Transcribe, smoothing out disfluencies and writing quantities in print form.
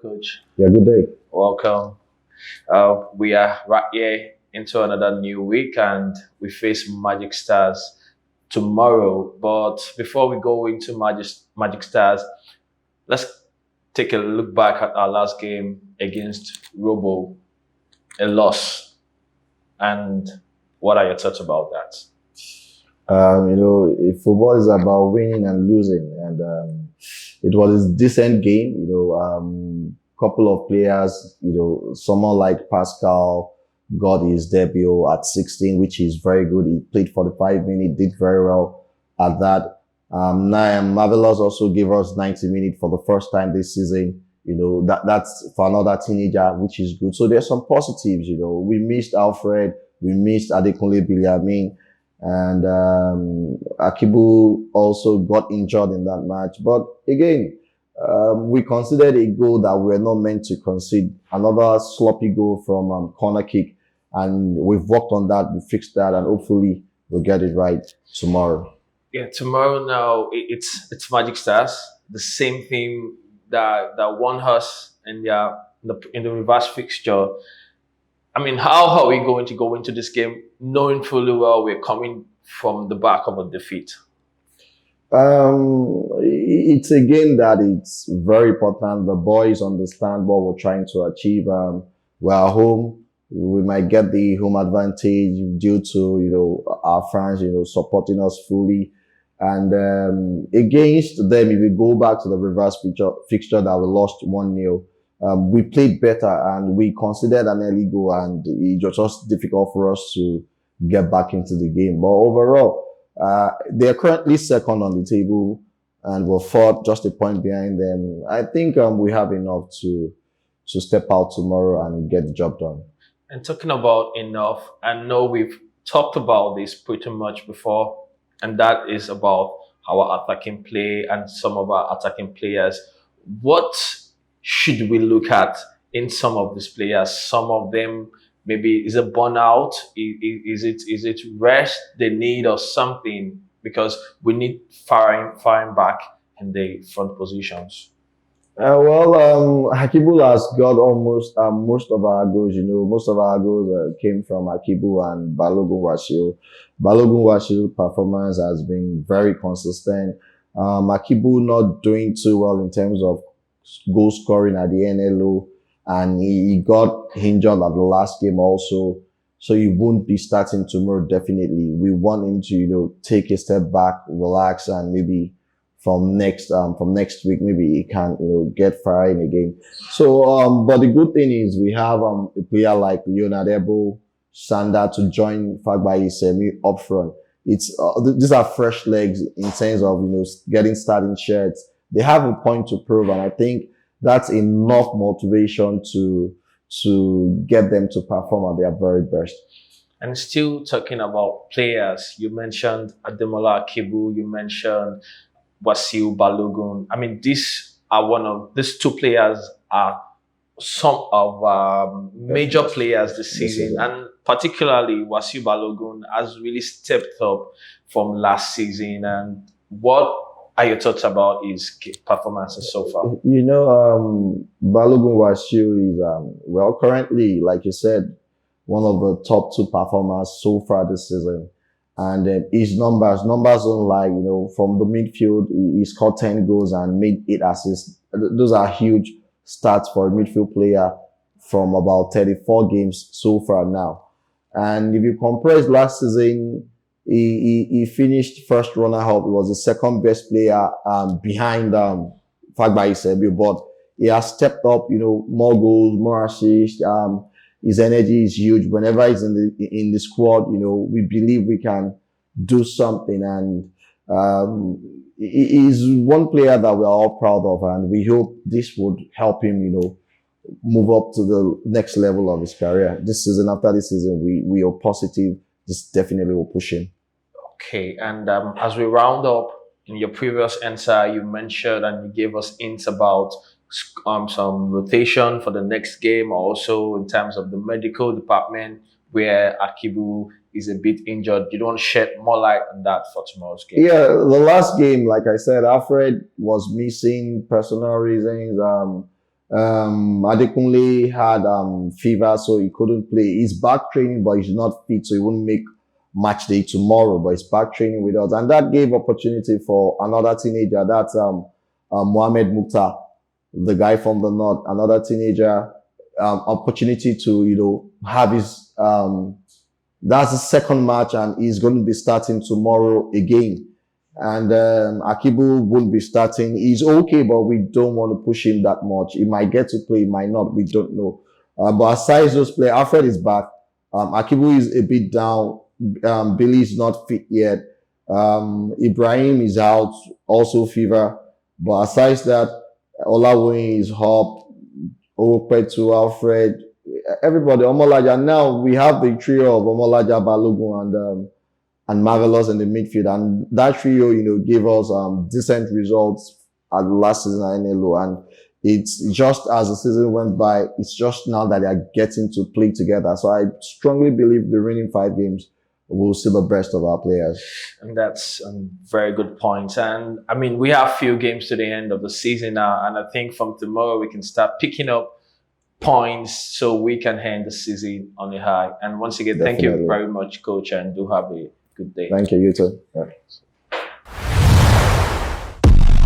Coach. Yeah, good day. Welcome. We are right here into another new week, and we face Magic Stars tomorrow. But before we go into Magic Stars, let's take a look back at our last game against Robo, a loss. And what are your thoughts about that? Football is about winning and losing, and it was a decent game. Couple of players, someone like Pascal got his debut at 16, which is very good. He played 45 minutes, did very well at that. Marvelous also gave us 90 minutes for the first time this season. That's for another teenager, which is good. So there's some positives. We missed Alfred, we missed Adekunle Biliamin, and Akibu also got injured in that match. But again, we considered a goal that we were not meant to concede. Another sloppy goal from corner kick, and we've worked on that. We fixed that, and hopefully we'll get it right tomorrow. Yeah, tomorrow now it's Magic Stars, the same thing that won us in the reverse fixture. I mean, how are we going to go into this game knowing fully well we're coming from the back of a defeat? It's a game that it's very important. The boys understand what we're trying to achieve. We're home. We might get the home advantage due to, our fans, supporting us fully. And against them, if we go back to the reverse fixture that we lost 1-0, we played better and we considered an early goal, and it was just difficult for us to get back into the game. But overall, they're currently second on the table and we're fourth, just a point behind them. I think we have enough to step out tomorrow and get the job done. And talking about enough, I know we've talked about this pretty much before, and that is about our attacking play and some of our attacking players. What should we look at in some of these players? Some of them maybe is it burnout? Is it rest they need or something? Because we need firing back in the front positions. Hakibu has got almost most of our goals. Most of our goals came from Hakibu and Balogun Washio. Balogun Washio's performance has been very consistent. Hakibu not doing too well in terms of goal scoring at the NLO, and he got injured at the last game also. So he won't be starting tomorrow. Definitely, we want him to take a step back, relax, and maybe from next week, maybe he can, get firing again. So, but the good thing is we have, a player like Leonard Ebo, Sanda to join Fagbayi Semi up front. These are fresh legs in terms of, getting starting shirts. They have a point to prove, and I think that's enough motivation to get them to perform at their very best. And still talking about players, you mentioned Ademola Akibu, you mentioned Wasiu Balogun. I mean, these two players are some of major players this season, and particularly Wasiu Balogun has really stepped up from last season. And what are your thoughts about his performances so far? Balogun Wasiu is currently, like you said, one of the top two performers so far this season. And his numbers don't lie. From the midfield, he scored 10 goals and made 8 assists. Those are huge stats for a midfield player from about 34 games so far now. And if you compare his last season, he finished first runner-up. He was the second best player behind Fagbayi Sebiu, but he has stepped up. More goals, more assists. His energy is huge. Whenever he's in the squad, we believe we can do something. And he is one player that we are all proud of, and we hope this would help him, move up to the next level of his career. This season, after this season, we are positive. This definitely will push him. Okay, and as we round up, in your previous answer, you mentioned and you gave us hints about some rotation for the next game, also in terms of the medical department where Akibu is a bit injured. You don't shed more light on that for tomorrow's game? Yeah, the last game, like I said, Alfred was missing personal reasons. Adekunle had fever, so he couldn't play. He's back training, but he's not fit, so he won't make match day tomorrow. But he's back training with us, and that gave opportunity for another teenager. That's Mohamed Mukhtar, the guy from the north, another teenager, opportunity to have his that's the second match, and he's going to be starting tomorrow again. And Akibu won't be starting. He's okay, but we don't want to push him that much. He might get to play, he might not. We don't know. But aside those players, Alfred is back. Akibu is a bit down. Billy is not fit yet. Ibrahim is out, also fever. But aside that, Olawin is up. Opetu, Alfred, everybody, Omolaja. Now we have the trio of Omolaja, Balogun, and Marvelous in the midfield, and that trio, gave us decent results at the last season at NLO. And it's just as the season went by, it's just now that they are getting to play together. So I strongly believe the remaining 5 games will see the best of our players. And that's a very good point. And I mean, we have few games to the end of the season now, and I think from tomorrow we can start picking up points so we can end the season on a high. And once again, thank you Definitely. very much, coach, and do have a good day. Thank you, you too. Yeah.